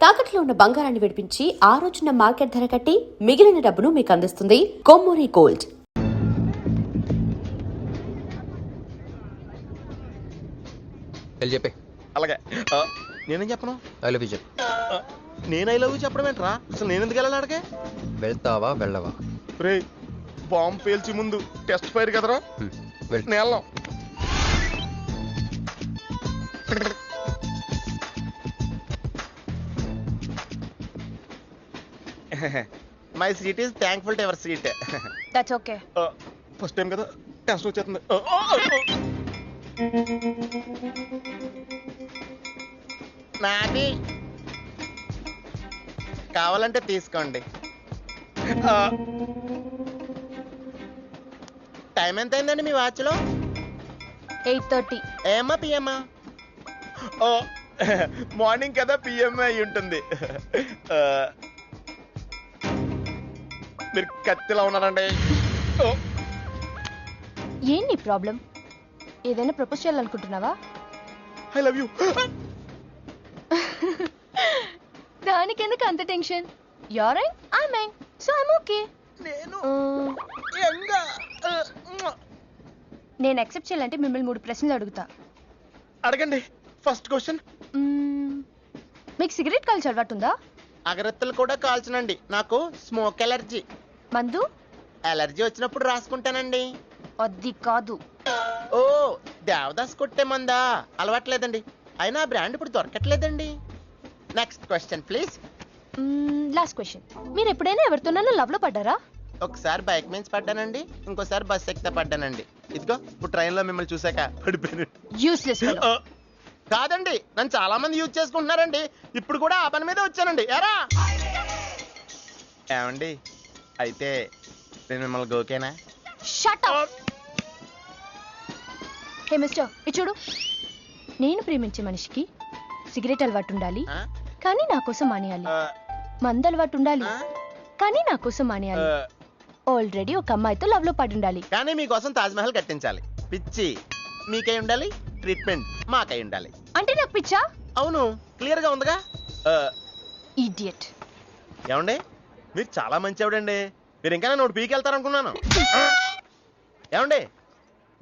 తాకట్లో ఉన్న బంగారాన్ని విడిపించి ఆ రోజున మార్కెట్ ధర కట్టి మిగిలిన డబ్బును మీకు అందిస్తుంది కొమ్మూరి గోల్డ్. చెప్పే అలాగే నేనేం చెప్పను? ఐ లవ్ యూ చెప్పు. నేను ఐ లవ్ యూ చెప్పడం ఏంట్రా? అసలు నేను ఎందుకు వెళ్ళాలి అడగే? వెళ్తావా వెళ్ళవా? రే బాంబు పేల్చి ముందు టెస్ట్ ఫైర్ కదరా, నేను వెళ్ళాం. My seat is thankful to ever seat. That's okay. First time కదా, టెన్షన్ వచ్చేస్తుంది. నాది కావాలంటే తీసుకోండి. టైం ఎంత అయిందండి మీ వాచ్లో? 8:30. ఏమా పిఎమ్మా? ఓ మార్నింగ్ కదా, పిఎం అయి ఉంటుంది. మీరు కత్తిలా ఉన్నారండి. ఏంటి ప్రాబ్లం? ఏదైనా ప్రపోజ్ చేయాలనుకుంటున్నావా? I love you. దానికి ఎందుకు అంత tension? You're right, I mean, so I'm okay. నేను నేను యాక్సెప్ట్ చేయాలంటే మిమ్మల్ని 3 ప్రశ్నలు అడుగుతా. అడగండి. ఫస్ట్ క్వశ్చన్, మీకు సిగరెట్ కాల్చి అలవాటు ఉందా? అగరత్తులు కూడా కాల్చనండి, నాకు స్మోక్ ఎలర్జీ. మందు? ఎలర్జీ వచ్చినప్పుడు రాసుకుంటానండి. అది కాదు. ఓ దేవదాస్ కొట్టే మందా? అలవాట్లేదండి, అయినా బ్రాండ్ ఇప్పుడు దొరకట్లేదండి. Next question please. Last question, మీరు ఎప్పుడైనా ఎవరితోనైనా లవ్ లో పడ్డారా? ఒకసారి బైక్ మీద పడ్డానండి, ఇంకోసారి బస్ ఎక్కితే పడ్డానండి. ఇదిగో ఇప్పుడు ట్రైన్ లో మిమ్మల్ని చూసాక పడిపోయాను. యూస్లెస్. కాదండి, నన్ను చాలా మంది యూజ్ చేసుకుంటున్నారండి. ఇప్పుడు కూడా ఆ పని మీద వచ్చానండి. ఎరా ఏమండి, అయితే నేను మిమ్మల్ని గోకేనా? Shut up. హే మిస్టర్, ఇది చూడు. నేను ప్రేమించే మనిషికి సిగరెట్ అలవాటు ఉండాలి, కానీ నా కోసం మానేయాలి. మందు అలవాటు ఉండాలి, కానీ నా కోసం మానేయాలి. ఆల్రెడీ ఒక అమ్మాయితో లవ్ లో పడి ఉండాలి, కానీ మీకోసం తాజ్ మహల్ కట్టించాలి. పిచ్చి మీకై ఉండాలి, ట్రీట్మెంట్ మాకై ఉండాలి. అంటే నాకు పిచ్చా? అవును, క్లియర్ గా ఉందిగా. ఇడియట్. ఏమండి, మీరు చాలా మంచి ఆవిడండి. మీరు ఇంకా నన్ను పీకెళ్తారనుకున్నాను. ఏమండి,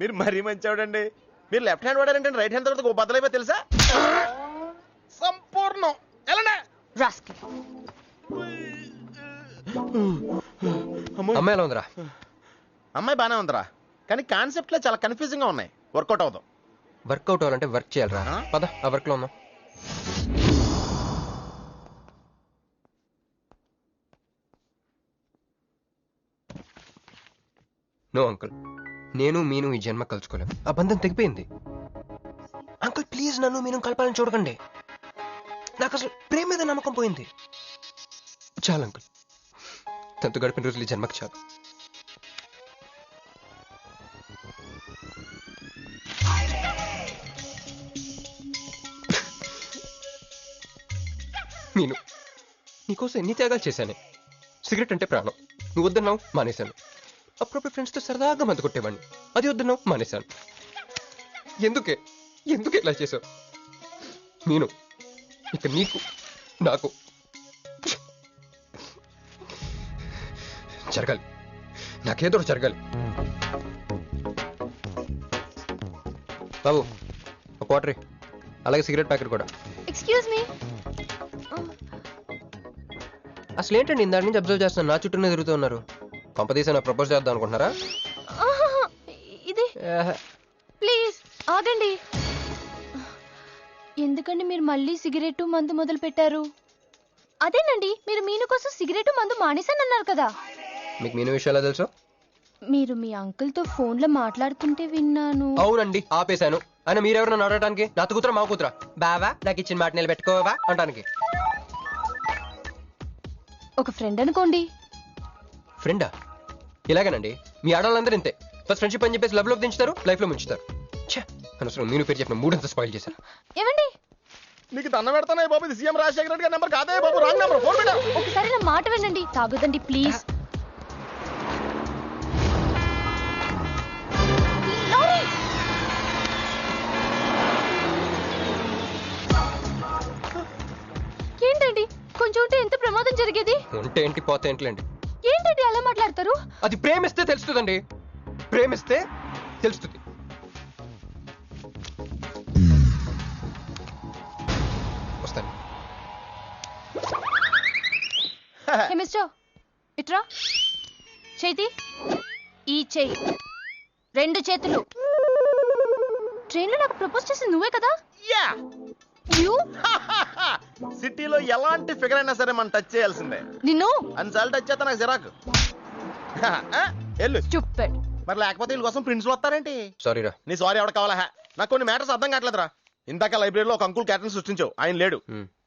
మీరు మరీ మంచి ఆవిడండి. మీరు లెఫ్ట్ హ్యాండ్ వాడారంటే రైట్ హ్యాండ్ తర్వాత బద్దలైపోయి తెలుసా? సంపూర్ణం. ఎలానే రాస్కెల్. అమ్మాయి ఎలా ఉందిరా? అమ్మాయి బానే ఉందిరా, కానీ కాన్సెప్ట్ లో చాలా కన్ఫ్యూజింగ్ గా ఉన్నాయి. వర్కౌట్ అవుతాం. వర్కౌట్ అవ్వాలంటే వర్క్ చేయాలరా. పద ఆ వర్క్ లో ఉన్నాం. నో అంకుల్, నేను మీను ఈ జన్మ కలుసుకోలేం. ఆ బంధం తెగిపోయింది. అంకుల్ ప్లీజ్ నన్ను మీను కలపాలని చూడకండి. నాకు అసలు ప్రేమ మీద నమ్మకం పోయింది. చాలు అంకుల్, తనతో గడిపిన రోజులు ఈ జన్మకి చాలు. నేను నీకోసం ఎన్ని త్యాగాలు చేశానే. సిగరెట్ అంటే ప్రాణం, నువ్వు వద్దన్నావు మానేశాను. అప్పుడప్పుడు ఫ్రెండ్స్తో సరదాగా మందు కొట్టేవాడిని, అది వద్దన్నావు మానేశాను. ఎందుకే ఎందుకు ఇలా చేసావు? నేను ఇక నీకు నాకు జరగాలి, నాకేదో జరగాలి. బాబు ఒక వాటర్, అలాగే సిగరెట్ ప్యాకెట్ కూడా. Excuse me. అసలు ఏంటండి ఇందాక నుంచి అబ్జర్వ్ చేస్తున్నాను, నా చుట్టూనే తిరుగుతూ ఉన్నారు. పంపదీసా నాకు ప్రపోజ్ చేద్దాం అనుకుంటున్నారా? ఇది ప్లీజ్ ఆగండి. ఎందుకండి మీరు మళ్ళీ సిగరెట్ మందు మొదలు పెట్టారు? అదేనండి, మీరు మీను కోసం సిగరెట్ మందు మానేశానన్నారు కదా. మీకు మీను విషయాలు తెలుసు? మీరు మీ అంకుల్ తో ఫోన్ లో మాట్లాడుతుంటే విన్నాను. అవునండి, ఆపేశాను. ఆయన మీరెవరన్నా అడగటానికి? నా కూతురా మా కూతురా? బావా నాకు ఇచ్చిన మాట నిలబెట్టుకోవా అంటానికి. ఒక ఫ్రెండ్ అనుకోండి. ఫ్రెండా? ఇలాగేనండి, మీ ఆడవాళ్ళందరూ ఇంతే. ఫస్ట్ ఫ్రెండ్షిప్ అని చెప్పేసి లవ్ లో దించుతారు, లైఫ్ లో ముంచుతారు. అనవసరం మీను పేరు చెప్పిన మూడంతా స్పాయిల్ చేశారు. ఏమండి, నీకు దండ పెడతానే బాబు, ఇది సీఎం రాజశేఖర రెడ్డి గారి నెంబర్ కాదే బాబు, రాంగ్ నెంబర్. ఫోన్ పెట్టా. ఒకసారి నా మాట వినండి. తాగొద్దండి ప్లీజ్. ఏంటండి కొంచెం ఉంటే ఎంత ప్రమాదం జరిగేది? ఉంటే ఏంటి పోతే ఏంటిలేండి. ఏంటండి అలా మాట్లాడతారు? అది ప్రేమిస్తే తెలుస్తుందండి, ప్రేమిస్తే తెలుస్తుంది. వస్తాను. హే మిస్టర్, ఇట్రా. చేతి ఈ చేయి, 2 చేతులు. ట్రైన్లో నాకు ప్రపోజ్ చేసింది నువ్వే కదా? యా యూ సిటీలో ఎలాంటి ఫిగర్ అయినా సరే మనం టచ్ చేయాల్సిందే. నిన్ను అన్నిసార్లు టచ్ చేస్తా నాకు చిరాకు. వెళ్ళు. స్టూపిడ్. మరి లేకపోతే వీళ్ళ కోసం ప్రిన్స్లు వస్తారేంటి? సారీ రా. నీ సారీ ఎవడ కావాలా? నాకు కొన్ని మ్యాటర్స్ అర్థం కావట్లేదురా. ఇందాక లైబ్రరీలో ఒక అంకుల్ క్యారెక్టర్ సృష్టించావు, ఆయన లేడు.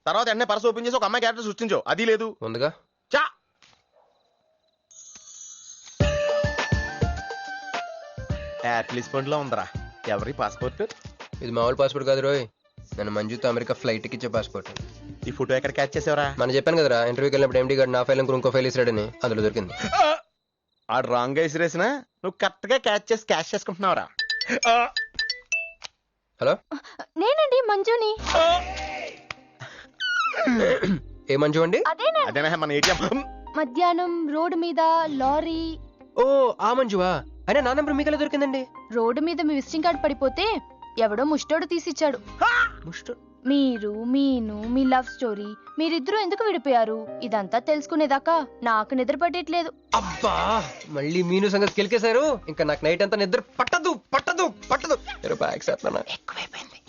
తర్వాత వెంటనే పర్స్ ఓపెన్ చేసి ఒక అమ్మాయి క్యారెక్టర్ సృష్టించావు, అది లేదు. ఉందిగా. చా యాట్లీస్ పండ్లో ఉందరా. ఎవరి పాస్పోర్ట్? ఇది మామూలు పాస్పోర్ట్ కాదు రోయ్, నన్ను మంజుతో అమెరికా ఫ్లైట్ ఇచ్చే పాస్పోర్ట్. ఈ ఫోటో ఎక్కడ క్యాచ్ చేసావరా? మనం చెప్పాను కదరా, ఇంటర్వ్యూకి వెళ్ళినప్పుడు ఎండీ గారు నా ఫైల్ ఇంకో ఫైల్ ఇస్తాడని, అందులో దొరికింది. ఆడు రాంగ్ గా ఇసిరేసినా నువ్వు కరెక్ట్ గా క్యాచ్ చేసి క్యాష్ చేసుకుంటున్నావురా. హలో, నేనండి మంజుని. ఏ మంజు అండి? అదేనా మన ఏటీఎం. మధ్యాహ్నం రోడ్డు మీద లారీ. ఓ ఆ మంజువా? అయినా నా నెంబర్ మీకెలా దొరికిందండి? రోడ్డు మీద మీ విజిటింగ్ కార్డ్ పడిపోతే ఎవడో ముష్టోడు తీసిచ్చాడు. మీరు మీను మీ లవ్ స్టోరీ, మీరిద్దరూ ఎందుకు విడిపోయారు ఇదంతా తెలుసుకునేదాకా నాకు నిద్ర పట్టట్లేదు. అబ్బా, మళ్ళీ మీను సంగతి కెలికేశారు. ఇంకా నాకు నైట్ అంతా నిద్ర పట్టదు పట్టదు పట్టదు. ఎక్కువైపోయింది.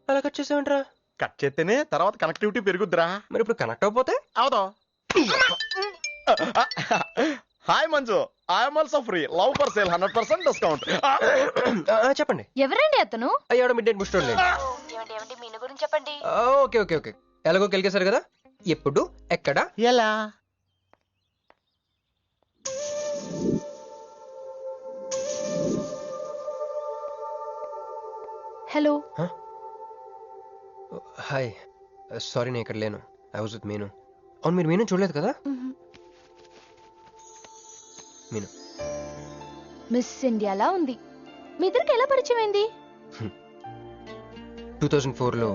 అలా కట్ చేసామంటరా? కట్ చేస్తేనే తర్వాత కనెక్టివిటీ పెరుగుద్దిరా. మరి ఇప్పుడు కనెక్ట్ అయిపోతే అవుతా. Hi Manju, I'm also free. Love for sale 100% discount. చెప్పండి. ఎవరండి అతను? అయ్యాడు మిడ్ నైట్ బుస్టోడ్ లేండి. మీను గురించి చెప్పండి. ఓకే ఓకే ఓకే, ఎలాగో కెలికేశారు కదా. ఎప్పుడు ఎక్కడ ఎలా? హలో. హాయ్, సారీ నేను ఇక్కడ లేను. ఐ వాజ్ విత్ మీను. అవును, మీరు మీను చూడలేదు కదా? మీను మిస్ ఇండియాలా ఉంది. మీ ఇద్దరికి ఎలా పరిచయం అయింది? 2004లో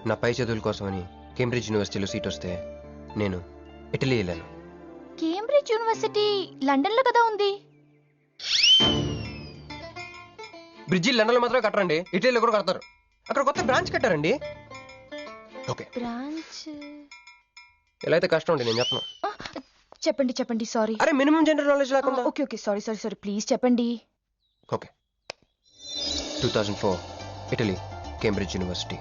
నా పై చదువుల కోసమని కేంబ్రిడ్జ్ యూనివర్సిటీలో సీట్ వస్తే నేను ఇటలీ వెళ్ళాను. కేంబ్రిడ్జ్ యూనివర్సిటీ లండన్ లో కదా ఉంది. బ్రిడ్జి లండన్లో మాత్రమే కట్టరండి, ఇటలీలో కూడా కడతారు. అక్కడ కొత్త బ్రాంచ్ కట్టారండి. ఓకే, బ్రాంచ్ ఎలా అయితే కష్టం అండి, నేను చెప్పను. చెప్పండి చెప్పండి. సారీ. అరే మినిమం జనరల్ నాలెడ్జ్ లేకుండా. Okay okay, sorry sorry sorry, please చెప్పండి. Okay, 2004 Italy, Cambridge university.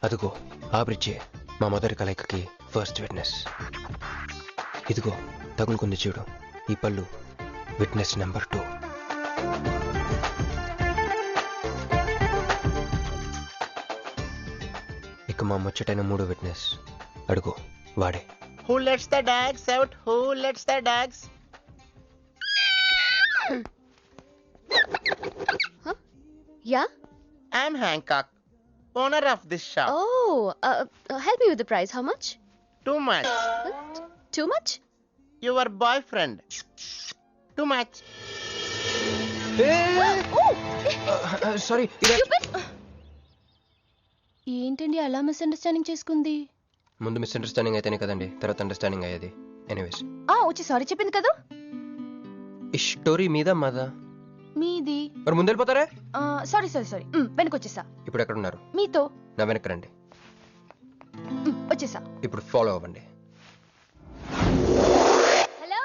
అదిగో ఆ బ్రిడ్జే మా మొదటి కలయికకి ఫస్ట్ విట్నెస్. ఇదిగో తగులుకుంది చూడు ఈ పళ్ళు, విట్నెస్ నెంబర్ 2. ఇక మా ముచ్చటైన 3వ విట్నెస్ అడుగు, వాడే. Who lets the dogs out? Who lets the dogs? Yeah? I'm Hancock, owner of this shop. Oh, help me with the price. How much? Too much. Too much? Your boyfriend. Too much. Sorry, ఏంటండి అలా misunderstanding చేసుకుంది? ముందు misunderstanding అయితేనే కదండి తర్వాత understanding అయ్యేది. Anyways, వచ్చి sorry చెప్పింది కదా. ఈ స్టోరీ మీద మాదా? మీది. మరి ముందు వెళ్ళిపోతారే? సారీ సారీ సారీ, వెనకొచ్చేసా. ఇప్పుడు ఎక్కడ ఉన్నారు? మీతో. నా వెనక్కి రండి. వచ్చేసా. ఇప్పుడు ఫాలో అవ్వండి. Hello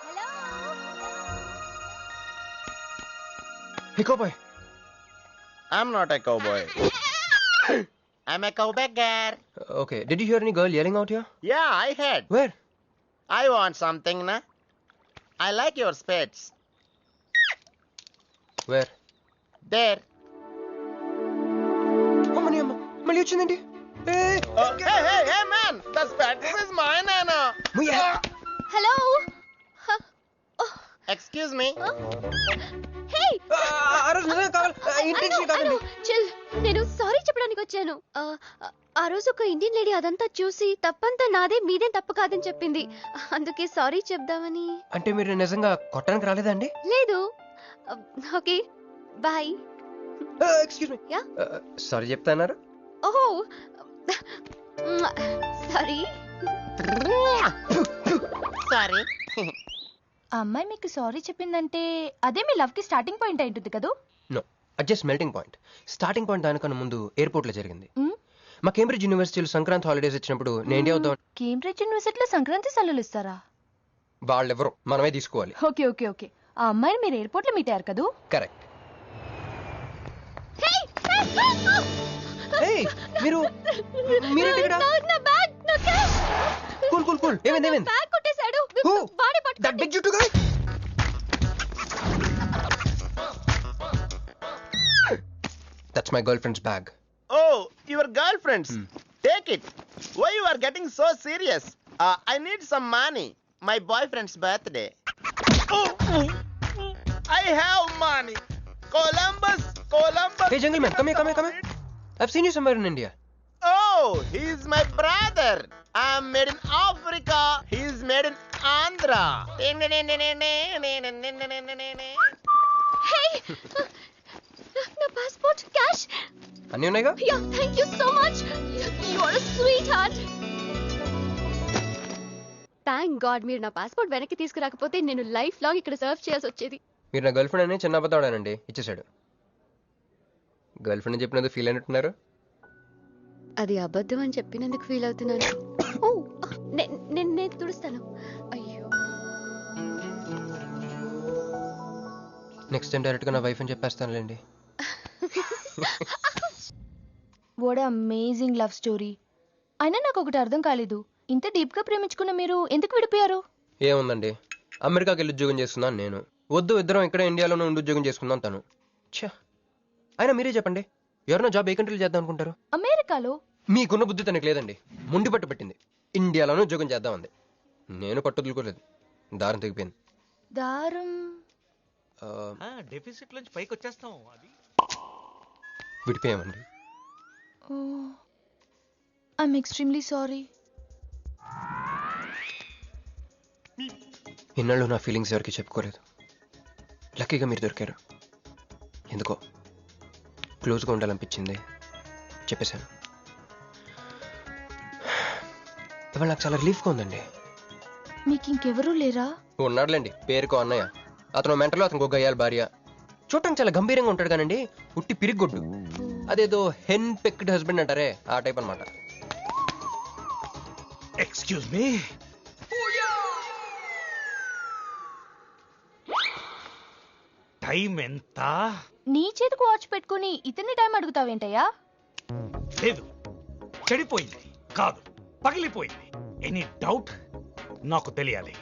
hello. Hey cowboy. I'm not a cowboy. I'm a cowbagger. Okay, did you hear any girl yelling out here? Yeah, I heard. Where? I want something, na? I like your spades. Where? There. అమ్మని అమ్మ, మళ్ళీ వచ్చిందండి. Hey, man! The spades is mine, Anna. Hello? Excuse me. Hey! ఆ రోజు నిజంగా కావాలి, intention కాదండి. Chill. నేను సారీ చెప్పడానికి వచ్చాను. ఆ రోజు ఒక ఇండియన్ లేడీ అదంతా చూసి తప్పంతా నాదే, మీదేం తప్పు కాదని చెప్పింది. అందుకే సారీ చెప్దామని. అంటే మీరు నిజంగా కొట్టడానికి రాలేదండి? లేదు, okay bye. Excuse me. Yeah? Sorry చెప్తాన్నారు. ఓహో సారీ. సారీ. ఆ అమ్మాయి మీకు సారీ చెప్పిందంటే అదే మీ లవ్ కి స్టార్టింగ్ పాయింట్ అయి ఉంటుంది కదా? నో, అది just melting point. Starting point దానికన్నా ముందు ఎయిర్పోర్ట్లో జరిగింది. మ్? మా కేంబ్రిడ్జ్ యూనివర్సిటీలో సంక్రాంతి హాలిడేస్ వచ్చినప్పుడు నేను ఇండియా వద్దాం. కేంబ్రిడ్జ్ యూనివర్సిటీలో సంక్రాంతి సెలవులు ఇస్తారా? వాళ్ళెవరో మనమే తీసుకోవాలి. Okay okay okay. ఆ అమ్మాయిని మీరు ఎయిర్పోర్ట్ లో మీట్ అయ్యారు కదా? కరెక్ట్. మీరు మీరేంటి ఇక్కడ? నా బ్యాగ్, నా క్యాష్. Cool cool cool. ఏమైంది ఏమైంది? బ్యాగ్ కొట్టేశాడు. Who? వాడే That పట్టుకోండి. big juttu guy? That's my girlfriend's bag. Oh, your girlfriends. Take it. Why you are getting so serious? I need some money. My boyfriend's birthday. Oh, I have money. Columbus. Hey, jungle man, come here. I've seen you somewhere in India. Oh, he's my brother. I'm made in Africa. He's made in Andhra. Hey, నా passport, cash. అన్నీ ఉన్నాయిగా? Yeah, thank you so much. You are a sweetheart. Thank God మీరు నా passport వెనక్కి తీసుకురాకపోతే నేను life long ఇక్కడ serve చేయాల్సి వచ్చేది. మీరు నా గర్ల్ ఫ్రెండ్ అని చిన్న అబద్ధాడానండి, ఇచ్చేసాడు. గర్ల్ ఫ్రెండ్ అని చెప్పినందుకు ఫీల్ అయినట్టున్నారు. అది అబద్ధం అని చెప్పినందుకు ఫీల్ అవుతున్నాను. ఓ నేను తుడుస్తాను. అయ్యో, నెక్స్ట్ టైం డైరెక్ట్గా నా వైఫ్ అని చెప్పేస్తానులేండి. What amazing love story. అయినా నాకు ఒకటి అర్థం కాలేదు, ఇంత డీప్ గా ప్రేమించుకున్న మీరు ఎందుకు విడిపోయారు? ఏముందండి, అమెరికాకి వెళ్ళి ఉద్యోగం చేస్తున్నాను నేను. వద్దు, ఇద్దరం ఇక్కడ ఇండియాలోనే ఉండి ఉద్యోగం చేసుకుందాం తను. ఛా, అయినా మీరే చెప్పండి, ఎవరైనా జాబ్ ఏ కంట్రీలో చేద్దాం అనుకుంటారు? అమెరికాలో? మీకున్న బుద్ధి తనకి లేదండి. ముండి పట్టు పెట్టింది, ఇండియాలోనే ఉద్యోగం చేద్దామంది. నేను పట్టుదలుకోలేదు, దారం తెగిపోయింది. దారం? డెఫిసిట్ నుంచి పైకి వచ్చేస్తాం. అది విడిపోయామండి. I'm extremely sorry. ఇన్నాళ్ళు నా ఫీలింగ్స్ ఎవరికి చెప్పుకోలేదు. లక్కీగా మీరు దొరికారు. ఎందుకో క్లోజ్గా ఉండాలనిపించింది, చెప్పేశాను. ఇవాళ నాకు చాలా రిలీఫ్గా ఉందండి. మీకు ఇంకెవరూ లేరా? ఉన్నాడులేండి, పేరుకో అన్నయ్య. అతను మెంటలో, అతను ఒక గయ్యాల భార్య. చూడటానికి చాలా గంభీరంగా ఉంటాడు కానండి, ఉట్టి పిరిగొడ్డు. అదేదో హెన్ పెక్డ్ హస్బెండ్ అంటారే, ఆ టైప్ అనమాట. Excuse me. టైం ఎంత? నీ చేతికి వాచ్ పెట్టుకుని ఇతని టైం అడుగుతావేంటయ్యా? లేదు, చెడిపోయింది కాదు, పగిలిపోయింది. Any doubt? నాకు తెలియాలి.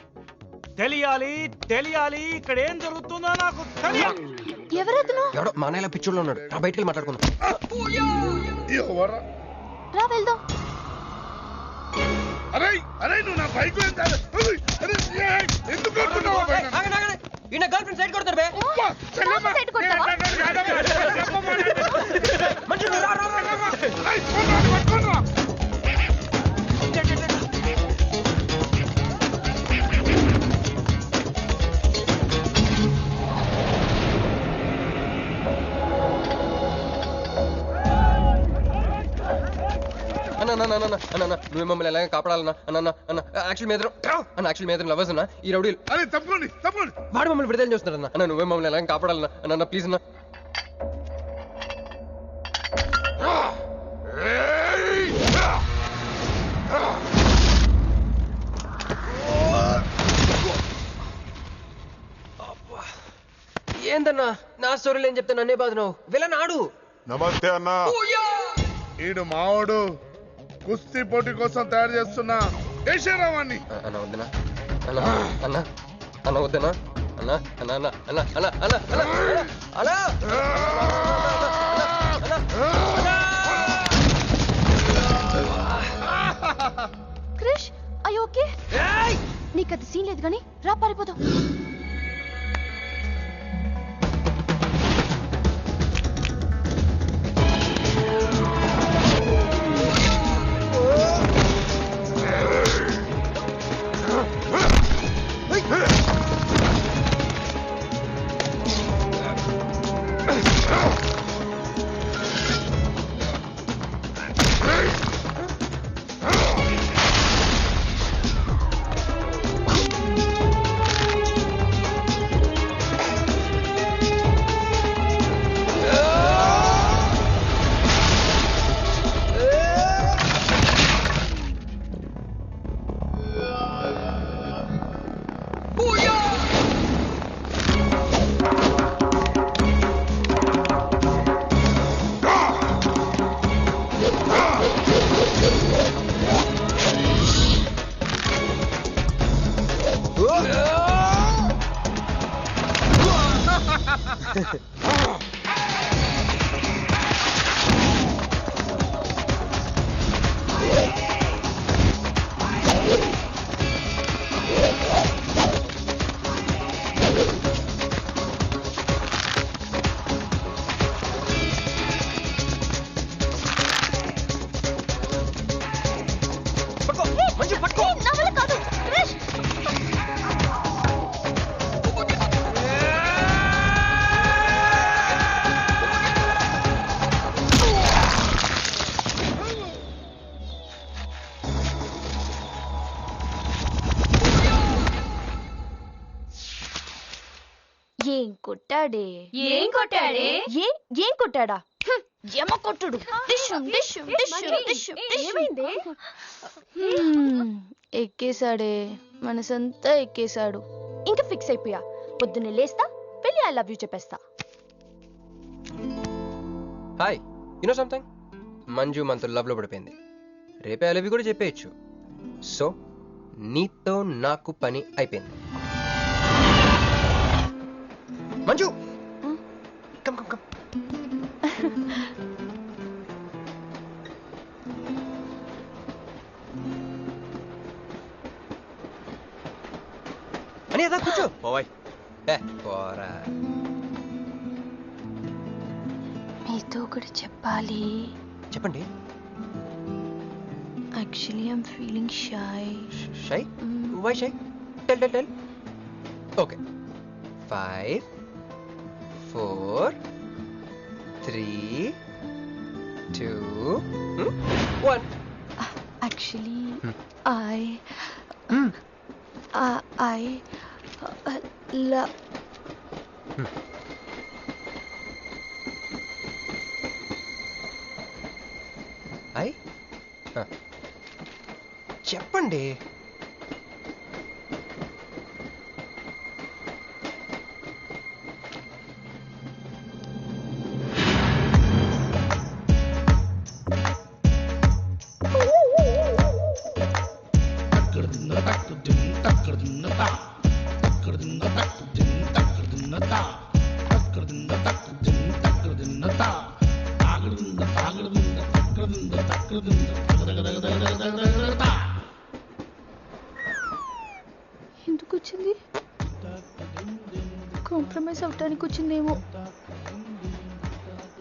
ఇక్కడ ఏం జరుగుతుందో నాకు తెలియాలి. ఎవరతను? ఎవడో మా అన్నయ్యలా పిచ్చోళ్ళు ఉన్నాడు, రా బయటికి వెళ్ళి మాట్లాడుకుందాం. రా వెళ్దాం. నువ్వు నా బైక్ ఎందుకు ఈయన గర్ల్ ఫ్రెండ్ సైడ్ కొడతారు బే. సైడ్ కొడతావా? మంచిగా రా, రా, రా, రా. అన్న నువ్వు మమ్మల్ని ఎలాగ కాపాడాలన్నా అన్న అన్న యాక్చువల్ మీద లవర్స్ అన్న ఈ రౌడీలు తప్పండి వాడు మమ్మల్ని విడుదల చేస్తున్నారన్న. అన్న నువ్వే మమ్మల్ని ఎలాగ కాపాడాలన్నా అన్న ప్లీజ్ అన్న. ఏందన్నా నా స్టోరీలు ఏం చెప్తా నన్నే బాధ నువ్వు వెళ్ళనాడు. నమస్తే అన్న. ఈడు మావాడు కుస్తీ పోటీ కోసం తయారు చేస్తున్నా దేశరావాన్ని. అన్న వద్దనా అన్న అన్న అన్న వద్దనా అన్న అన్న అన్న అన్న అన్న అన్న అన్న క్రిష్, అయ్యో ఓకే? నీకు అది సీన్ లేదు కానీ రా పారిపోదాం. ఏం కొట్టాడే ఏం కొట్టాడే? ఏం కొట్టాడా యమ కొట్టుడు ఏమైంది? ఎక్కేశాడే మనసంతా ఎక్కేశాడు ఇంకా ఫిక్స్ అయిపోయా పొద్దున్నే లేస్తా వెళ్ళి ఐ లవ్ యూ చెప్పేస్తా హాయ్ యునో సంథింగ్, మంజు మనతో లవ్ లో పడిపోయింది. రేపే అలవి కూడా చెప్పేయచ్చు. సో నీతో నాకు పని అయిపోయింది. Manju come come come. అని అదా కూర్చో పోవాయ్. పోరా. మీతో ఒకటి చెప్పాలి. చెప్పండి. Actually I'm feeling shy. Shy? Why shy? Tell tell tell. Okay. 5 4 3 2 1. Actually, Hmm. I love. I చెప్పండి. ఎందుకు వచ్చింది? కాంప్రమైజ్ అవటానికి వచ్చిందేమో.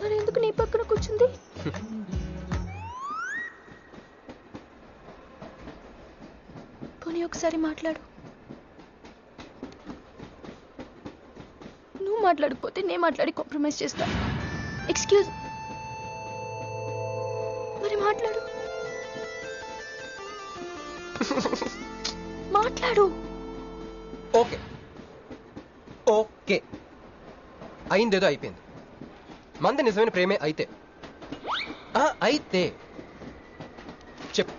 మరి ఎందుకు నీ పక్కన కూర్చుంది? పోనీ ఒకసారి మాట్లాడు. నువ్వు మాట్లాడకపోతే నేను మాట్లాడి కాంప్రమైజ్ చేస్తా. ఎక్స్క్యూజ్. మరి మాట్లాడు. మాట్లాడు. ఓకే ఓకే, అయిందేదో అయిపోయింది. మంది నిజమైన ప్రేమే అయితే అయితే చెప్పు,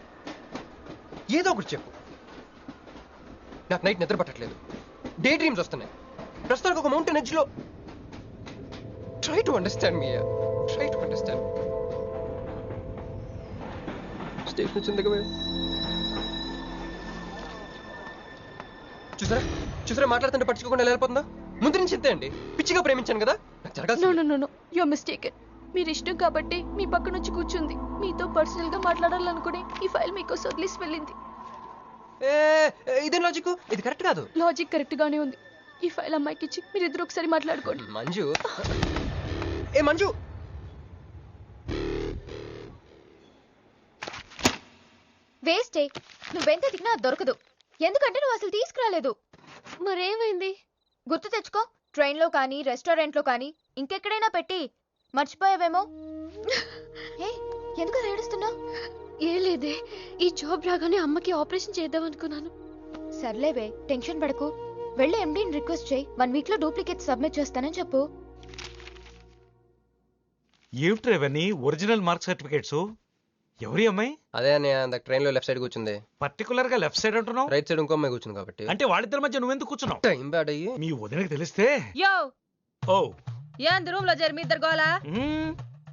ఏదో ఒకటి చెప్పు. నాకు నైట్ నిద్ర పట్టట్లేదు, డే డ్రీమ్స్ వస్తున్నాయి. ప్రస్తుతానికి ఒక మౌంటైన్ ఎడ్జ్లో. Try to understand me, try to understand. Station వచ్చింది దగ్గర. చూసారా చూసారా, మాట్లాడుతుంటే పట్టించుకోకుండా వెళ్ళిపోతుందా? ముందు నుంచి ఇంతే అండి. పిచ్చిగా ప్రేమించాను కదా, నాకు జరగాల్సింది. No you are mistaken. మీరు ఇష్టం కాబట్టి మీ పక్క నుంచి కూర్చుంది. మీతో పర్సనల్ గా మాట్లాడాలనుకుని ఈ ఫైల్ మీకోసం వదిలేసి వెళ్ళింది. ఇదేం లాజిక్? ఇది కరెక్ట్ కాదు. లాజిక్ కరెక్ట్ గానే ఉంది. ఈ ఫైల్ అమ్మాయికి ఇచ్చి మీరిద్దరు ఒకసారి మాట్లాడుకోండి. మంజు, మంజు, వేస్టే. నువ్వెంత దిగినా దొరకదు. ఎందుకంటే నువ్వు అసలు తీసుకురాలేదు. మరేమైంది? గుర్తు తెచ్చుకో. ట్రైన్ లో కానీ రెస్టారెంట్ లో కానీ ఇంకెక్కడైనా పెట్టి మర్చిపోయావేమో. ఎందుకు ఏడుస్తున్నావు? ఏ లేదే, ఈ జాబ్ రాగానే అమ్మకి ఆపరేషన్ చేద్దాం అనుకున్నాను. సర్లేవే, టెన్షన్ పడకు. వెళ్ళి ఎండీని రిక్వెస్ట్ చేయి. 1 వీక్ లో డూప్లికేట్ సబ్మిట్ చేస్తానని చెప్పు. ఏమిట్రేవన్నీ ఒరిజినల్ మార్క్ సర్టిఫికేట్స్? ఎవరి అమ్మాయి? అదే అన్నయ్య, ట్రైన్ లో లెఫ్ట్ సైడ్ కూర్చుంది. పర్టికులర్ గా లెఫ్ట్ సైడ్ అంటున్నావు? రైట్ సైడ్ ఇంకో అమ్మాయి కూర్చుంది కాబట్టి. అంటే వాళ్ళిద్దరి మధ్య నువ్వెందుకు కూర్చున్నావు? టైం బ్యాడ్ అయ్యి. మీ వదినకి తెలిస్తే. యో ఓ ఏంది రూమ్ లో చేరి మీ ఇద్దరు గోలా?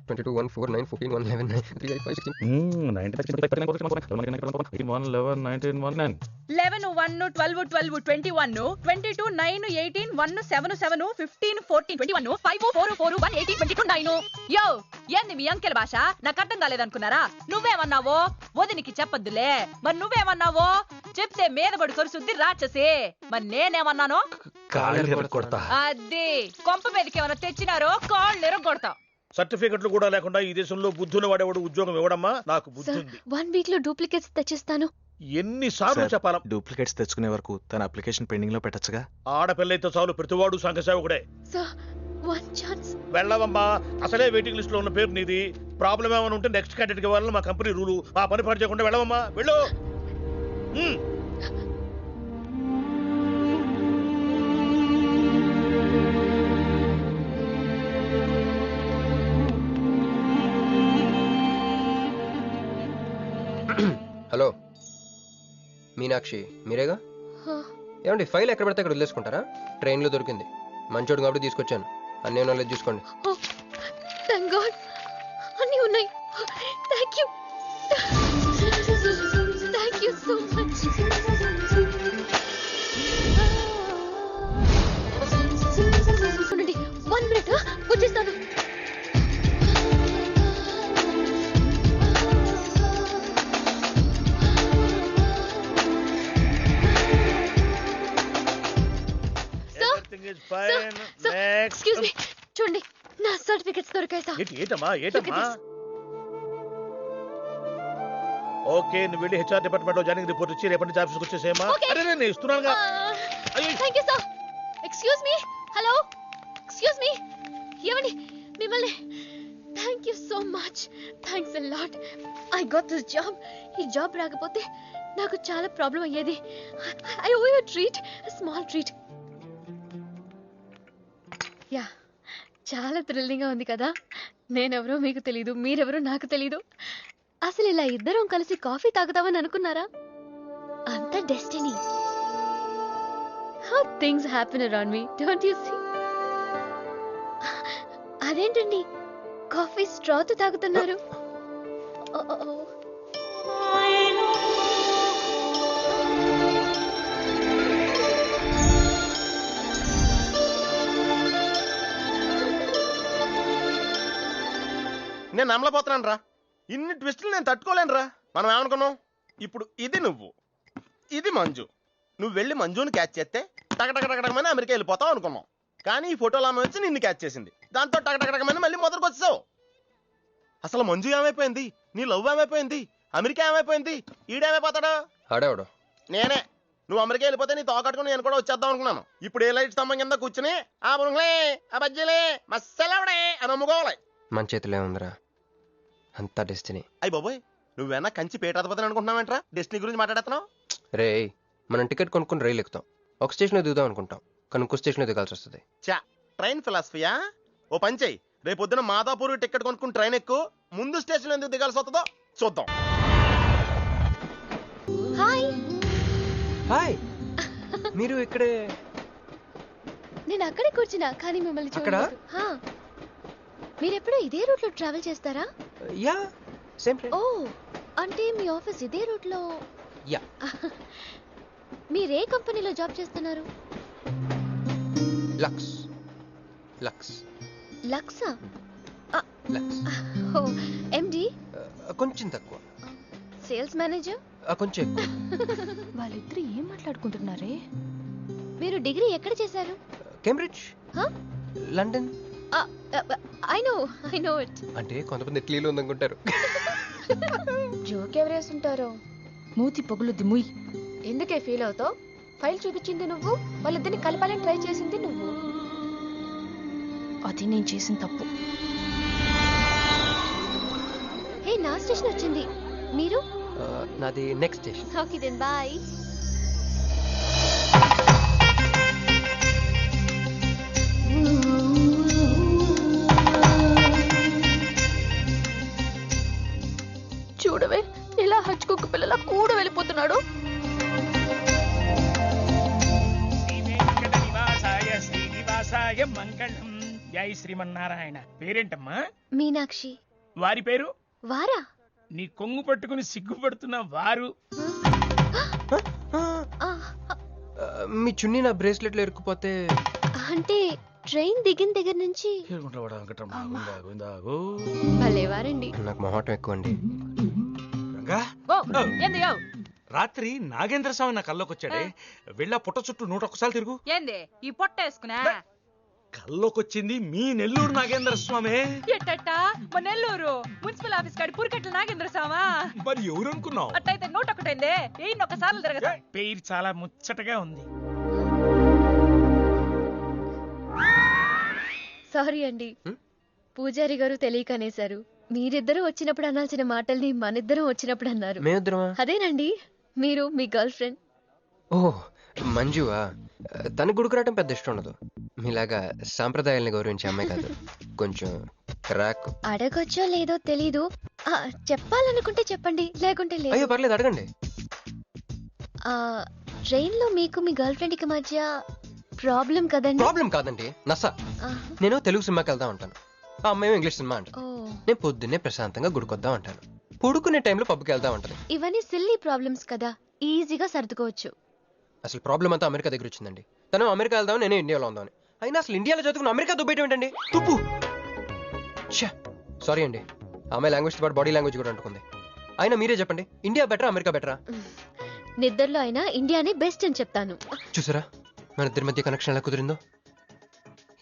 22, 1, 4, 9, 14, 1, 11, 9, 3, 8, 5, 16. 11, 1, 12, 12, 21, 22, 9, 18, 1, 7, 7, 15, 14, 21, 5, 4, 4, 1, 18, 22, 9. యో ఏంది మీ అంకెల భాష? నాకు అర్థం కాలేదనుకున్నారా? నువ్వేమన్నావో వదినికి చెప్పొద్దులే. మరి నువ్వేమన్నావో చెప్తే మీద పడి కొరుసుద్ది రాక్షసి. మరి నేనేమన్నాను? కొడతా. అది కొంప మీదకి ఏమైనా తెచ్చినారో కాళ్ళు ఎరగొడతా. సర్టిఫికెట్లు కూడా లేకుండా ఈ దేశంలో బుద్ధుని వాడేవాడు ఉద్యోగం ఇవ్వడమ్మా? నాకు బుద్ధి ఉంది. 1 week లో డూప్లికేట్స్ తెచ్చిస్తాను. ఎన్నిసార్లు చెప్పాలా? డూప్లికేట్స్ తెచ్చుకునే వరకు తన అప్లికేషన్ పెండింగ్ లో పెట్టచ్చుగా. ఆడపిల్లైతే చాలు, ప్రతివాడు సంఘసేవకుడే. Sir 1 chance. వెళ్ళవమ్మా, అసలే వెయిటింగ్ లిస్ట్ లో ఉన్న పేరు నీది. ప్రాబ్లం ఏమైనా ఉంటే నెక్స్ట్ క్యాండిడేట్ కి ఇవ్వాలని మా కంపెనీ రూలు. ఆ పని పాటు చేయకుండా వెళ్ళవమ్మా, వెళ్ళు. హలో మీనాక్షి, మీరేగా? ఏమండి ఫైల్ ఎక్కడ పడితే అక్కడ వదిలేసుకుంటారా? ట్రైన్లో దొరికింది, మంచోడు కాబట్టి తీసుకొచ్చాను. అన్నీ నాలెడ్జ్ చూసుకోండి. థాంక్ గాడ్ అన్నీ ఉన్నాయి. Thank you so much. చూడండి 1 minute వచ్చేస్తాను. ఎక్స్క్యూజ్ మీ, చూడండి నా సర్టిఫికెట్స్ దొరికాయి సార్. ఏటమ్మా? ఓకే, నువ్వు వెళ్ళి హెచ్ఆర్ డిపార్ట్మెంట్ లో జాయినింగ్ రిపోర్ట్ ఇచ్చి రేపటి నుంచి ఆఫీస్కి వచ్చేసేమా. అరే నేను ఇస్తున్నానుగా. Thank you sir. Excuse me, hello, excuse me, ఏమండి మిమ్మల్ని. Thank you so much, thanks a lot. I got this job. ఈ జాబ్ రాకపోతే నాకు చాలా ప్రాబ్లం అయ్యేది. I O U treat, small treat. Yeah, చాలా థ్రిల్లింగ్గా ఉంది కదా. నేనెవరో మీకు తెలీదు, మీరెవరో నాకు తెలీదు. అసలు ఇలా ఇద్దరం కలిసి కాఫీ తాగుతామని అనుకున్నారా? అంత destiny. How things happen around me, don't you see? అదేంటండి కాఫీ స్ట్రాతో తాగుతున్నారు? నేను నమ్మలేకపోతున్నాను రా. ఇన్ని ట్విస్టులు నేను తట్టుకోలేను రా. మనం ఏమనుకున్నాం? ఇప్పుడు ఇది నువ్వు, ఇది మంజు. నువ్వు వెళ్ళి మంజుని క్యాచ్ చేస్తే టకటకటకమని అమెరికా వెళ్ళిపోతావు అనుకున్నాం. కానీ ఈ ఫోటోలో ఆమె వచ్చి నిన్ను క్యాచ్ చేసింది. దాంతో టకటకటకమని మళ్ళీ మొదటికి వచ్చావు. అసలు మంజు ఏమైపోయింది? నీ లవ్ ఏమైపోయింది? అమెరికా ఏమైపోయింది? ఈడేమైపోతాడు? ఆడేవాడు నేనే. నువ్వు అమెరికా వెళ్ళిపోతే నీ తోకట్టుకుని నేను కూడా వచ్చేద్దాం అనుకున్నాను. ఇప్పుడు ఏ లైట్ స్తంభం కింద కూర్చుని ఆ బుంగ్లే ఆ బజ్జీలే మస్సలవడే అని అమ్ముకోవాలి. మన చేతిలో ఉందిరా అంతా డెస్టినీ. అయ్యి బాబోయ్, నువ్వేనా కంచి పేటాధిపతిని అనుకుంటున్నావేంట్రా? డెస్టినీ గురించి మాట్లాడుతున్నావు? రే, మనం టికెట్ కొనుక్కుని రైలు ఎక్కుతాం. ఒక స్టేషన్లో దిగుదాం అనుకుంటాం, కానీ ఇంకో స్టేషన్లో దిగాల్సి వస్తుంది. చా, ట్రైన్ ఫిలాసఫియా? ఓ పని చెయ్యి, రేపు పొద్దున మాదాపూర్ టికెట్ కొనుక్కుని ట్రైన్ ఎక్కు. ముందు స్టేషన్ ఎందుకు దిగాల్సి వస్తుందో చూద్దాం. హాయ్. హాయ్, మీరు ఇక్కడే? నేను అక్కడే కూర్చున్నా, కానీ మిమ్మల్ని చూడలేదు. మీరెప్పుడు ఇదే రూట్ లో ట్రావెల్ చేస్తారా? Yeah, same train. ఓ, అంటే మీ ఆఫీస్ ఇదే రూట్ లో? యా. మీరే కంపెనీలో జాబ్ చేస్తున్నారు? లక్స్. లక్స్. లక్సా? లక్స్. ఓ, ఎండి? కొంచెం తక్కువ. Sales manager? కొంచెం ఎక్కువ. వాళ్ళిద్దరు ఏం మాట్లాడుకుంటున్నారే? మీరు డిగ్రీ ఎక్కడ చేశారు? Cambridge, London. I know it. అంటే కొంతమంది ఇటలీలో ఉందనుకుంటారు. జోక్ ఎవరేస్తుంటారో. మూతి పొగులుద్ది ముయ్. ఎందుకే ఫీల్ అవుతావు? ఫైల్ చూపించింది నువ్వు, వాళ్ళిద్దరిని కలపాలని ట్రై చేసింది నువ్వు. అది నేను చేసిన తప్పు. హే, నా స్టేషన్ వచ్చింది. మీరు? నాది next station. Okay then bye. చూడవే, ఇలా హచ్చుకోక పిల్లల కూడా వెళ్ళిపోతున్నాడు. శ్రీనివాసాయ మంగళం. జై శ్రీమన్ శ్రీమన్నారాయణ. పేరేంటమ్మా? మీనాక్షి. వారి పేరు? వారా? నీ కొంగు పట్టుకుని సిగ్గుపడుతున్న వారు. మీ చున్నీ నా బ్రేస్లెట్లో ఇరుక్కుపోతే అంటే ట్రైన్ దిగిన దగ్గర నుంచి భలేవారండి. నాకు మొహటం ఎక్కువ అండి. రంగా ఏంది యో? రాత్రి నాగేంద్ర స్వామి నా కల్లోకి వచ్చాడే, వెళ్ళా పుట్ట చుట్టూ 101 తిరుగు. ఏంది ఈ పొట్ట వేసుకున్నా? కల్లోకి వచ్చింది మీ నెల్లూరు నాగేంద్ర స్వామి. ఎట్టట మా నెల్లూరు మున్సిపల్ ఆఫీస్ కాడి పురికట్ల నాగేంద్ర స్వామా? మరి ఎవరు అనుకున్నావు? అట్టయితే 101 1 తిరగదు. పేరు చాలా ముచ్చటగా ఉంది. సారీ అండి, పూజారి గారు తెలియక అనేశారు. మీరిద్దరూ వచ్చినప్పుడు అనాల్సిన మాటల్ని మనిద్దరం వచ్చినప్పుడు అన్నారు. మేమిద్దరమా? అదేనండి, మీరు మీ గర్ల్ ఫ్రెండ్. ఓ మంజువా? తనకు గుడికి రావడం పెద్ద ఇష్టం ఉండదు. మీలాగా సాంప్రదాయాల్ని గౌరవించే అమ్మాయి కాదు, కొంచెం క్రాక్. అడగొచ్చో లేదో తెలీదు, చెప్పాలనుకుంటే చెప్పండి, లేకుంటే లేదు. అయ్యో పర్లేదు, అడగండి. ట్రైన్ లో మీకు మీ గర్ల్ ఫ్రెండ్ కి మధ్య ప్రాబ్లం కదండి? ప్రాబ్లం కాదండి, నస. నేను తెలుగు సినిమాకి వెళ్దాం అంటాను, ఆ అమ్మాయి ఇంగ్లీష్ సినిమా అంటాను. నేను పొద్దున్నే ప్రశాంతంగా గుడికొద్దాం అంటాను, పడుకునే టైంలో పబ్కి వెళ్దాం అంటాను. ఇవన్నీ సిల్లీ ప్రాబ్లమ్స్ కదా, ఈజీగా సర్దుకోవచ్చు. అసలు ప్రాబ్లం అంతా అమెరికా దగ్గర వచ్చిందండి. తను అమెరికా వెళ్దాం, నేను ఇండియాలో ఉందామని. అయినా అసలు ఇండియాలో చదువుకున్న అమెరికా దుబ్బేయటం ఏంటండి? తుప్పు. సారీ అండి, అమ్మాయి లాంగ్వేజ్ పాటు బాడీ లాంగ్వేజ్ కూడా అంటుకుంది. అయినా మీరే చెప్పండి, ఇండియా బెటరా అమెరికా బెటరా? నిద్రలో అయినా ఇండియానే బెస్ట్ అని చెప్తాను. చూసారా మన ఇద్దరి మధ్య కనెక్షన్ ఎలా కుదిరిందో?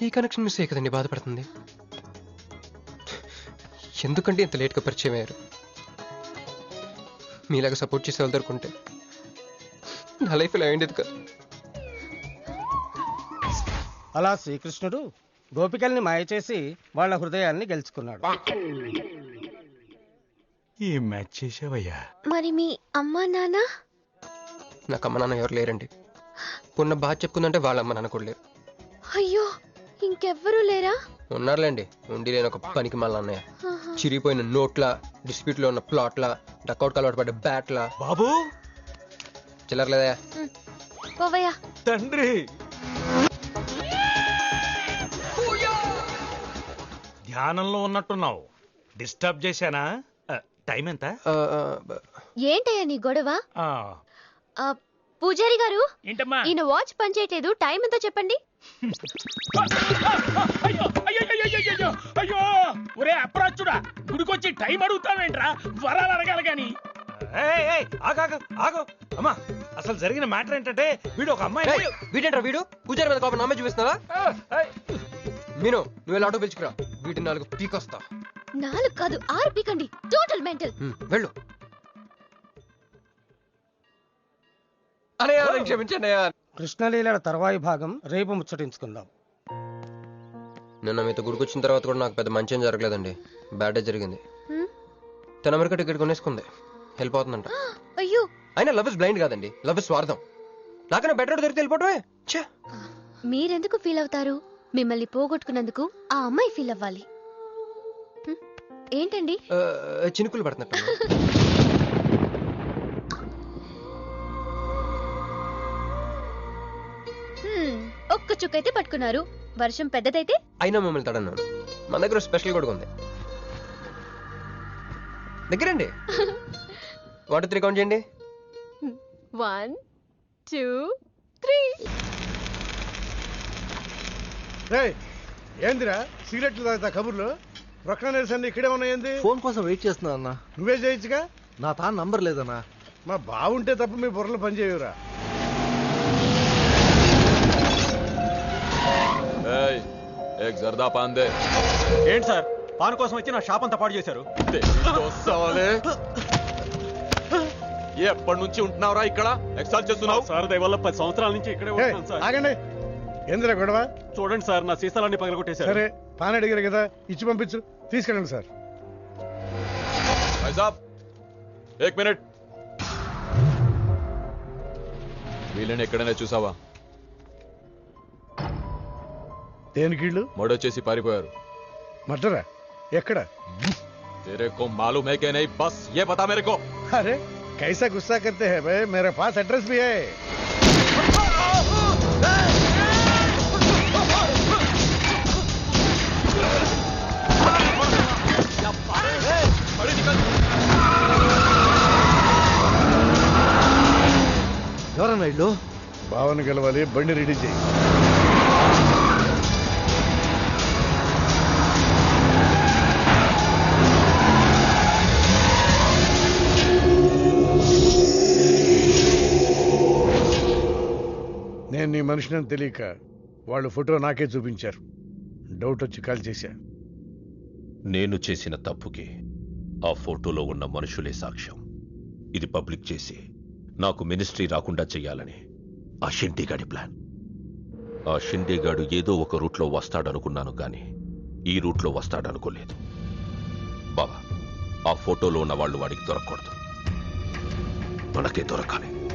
ఈ కనెక్షన్ మిస్ అయ్యే కదండి బాధపడుతుంది. ఎందుకంటే ఇంత లేట్గా పరిచయం అయ్యారు? మీలాగా సపోర్ట్ చేసే వాళ్ళు దొరుకుంటే నా లైఫ్ ఇలా అయ్యేది కాదు. అలా శ్రీకృష్ణుడు గోపికల్ని మాయ చేసి వాళ్ళ హృదయాల్ని గెలుచుకున్నాడు. ఏ మ్యాచ్ చేసావయ్యా? మరి మీ అమ్మా నాన్న? నాకు అమ్మ నాన్న ఎవరు లేరండి. పున్న బాగా చెప్పుకుందంటే వాళ్ళ అమ్మ నాన్న కూడా లేరు. అయ్యో, ఇంకెవ్వరూ లేరా? ఉన్నారులేండి, ఉండి లేని ఒక పనికి మళ్ళీ అన్నయ్య. చిరిగిపోయిన నోట్ల, డిస్ప్యూట్ లో ఉన్న ప్లాట్ల, డక్అవుట్ అలవాటు పడ్డ బ్యాట్ల. బాబు చిల్లరలేదా? పోవయ్యా. తండ్రి ధ్యానంలో ఉన్నట్టున్నావు, డిస్టర్బ్ చేశానా? టైం ఎంత? ఏంటయ్యా నీ గొడవ? పూజారి గారు, ఏంటమ్మా? ఈయన వాచ్ పనిచేయట్లేదు, టైం ఎంతో చెప్పండి. అయ్యో ఒరే అప్రాచుడా, గుడికొచ్చి టైం అడుగుతావేంట్రా? వరాలు అడగాలి గాని. ఆగో అమ్మా, అసలు జరిగిన మ్యాటర్ ఏంటంటే వీడు ఒక అమ్మాయి. వీడేంట్రా వీడు? పూజారి మీద కోపం నమ్మే చూపిస్తున్నావా? మీను నువ్వు ఎలా ఆటో పిలుచుకురా, వీటి 4 పీకొస్తా. 4 కాదు 6 పీకండి, టోటల్ మెంటల్. వెళ్ళు. క్షమించండి. కృష్ణలీల తర్వాయి భాగం రేపు ముచ్చటించుకుందాం. నిన్న మీతో గుడికొచ్చిన తర్వాత కూడా నాకు పెద్ద మంచి ఏం జరగలేదండి, బ్యాడ్ డే జరిగింది. తన అమెరికా టికెట్ కొనేసుకుంది, వెళ్ళిపోతుందంట. అయ్యో, అయినా లవ్ ఇస్ బ్లైండ్ కాదండి, లవ్ ఇస్ స్వార్థం. నాకన్నా బెటర్ దొరికి వెళ్ళిపోవటమే. మీరెందుకు ఫీల్ అవుతారు? మిమ్మల్ని పోగొట్టుకున్నందుకు ఆ అమ్మాయి ఫీల్ అవ్వాలి. ఏంటండి చినుకులు పడుతున్నట్టు? ఒక్క చుక్కైతే పట్టుకున్నారు, వర్షం పెద్దదైతే? అయినా మమ్మల్ని తడన్నాను. మన దగ్గర స్పెషల్ కూడా ఉంది. దగ్గరండి. 1 2 3 కౌంట్ చేయండి. 1 2 3. ఏందిరా సిగరెట్లు తాగుతా కబుర్లు? ప్రక్కన నిలిసండి ఇక్కడే ఉన్నాయండి. ఫోన్ కోసం వెయిట్ చేస్తున్నా అన్న. నువ్వే చేయొచ్చుగా. నా తాను నంబర్ లేదన్నా. మా బావుంటే తప్ప మీ బుర్రలు పనిచేయవురా. జర్దా పాన్ దే. ఏంటి సార్, పాన్ కోసం వచ్చి నా షాప్ అంతా పాడు చేశారు. ఎప్పటి నుంచి ఉంటున్నావురా ఇక్కడ? ఎక్సాల్ చేస్తున్నావు సార్? దయవల్ల 10 సంవత్సరాల నుంచి ఇక్కడే ఉంటున్నాను సార్. ఆగండి, ఏందిరా గొడవ? చూడండి సార్, నా సీసాలన్నీ పగలగొట్టేశారు. సరే పాన్ అడిగారు కదా, ఇచ్చి పంపించు, తీసుకెళ్ళండి సార్. भाई साहब 1 मिनट. వీళ్ళని ఎక్కడైనా చూసావా? దేనికీళ్ళు? మడొచ్చేసి పారిపోయారు. మర్డరా? ఎక్కడ? तेरे को मालूम है कि नहीं? बस ये बता मेरे को. अरे कैसा गुस्सा करते हैं भाई, मेरे पास एड्रेस भी है. పవన్ గెలవాలి, బండి రెడీ చేయి. నేను నీ మనిషిని తెలియక వాళ్ళు ఫోటో నాకే చూపించారు. డౌట్ వచ్చి కాల్ చేశా. నేను చేసిన తప్పుకి ఆ ఫోటోలో ఉన్న మనుషులే సాక్ష్యం. ఇది పబ్లిక్ చేసి నాకు మినిస్ట్రీ రాకుండా చెయ్యాలని ఆ షిండీగాడి ప్లాన్. ఆ షిండీగాడు ఏదో ఒక రూట్లో వస్తాడనుకున్నాను కానీ ఈ రూట్లో వస్తాడనుకోలేదు. బాబా, ఆ ఫోటోలో ఉన్న వాళ్ళు వాడికి దొరకకూడదు, మనకే దొరకాలి.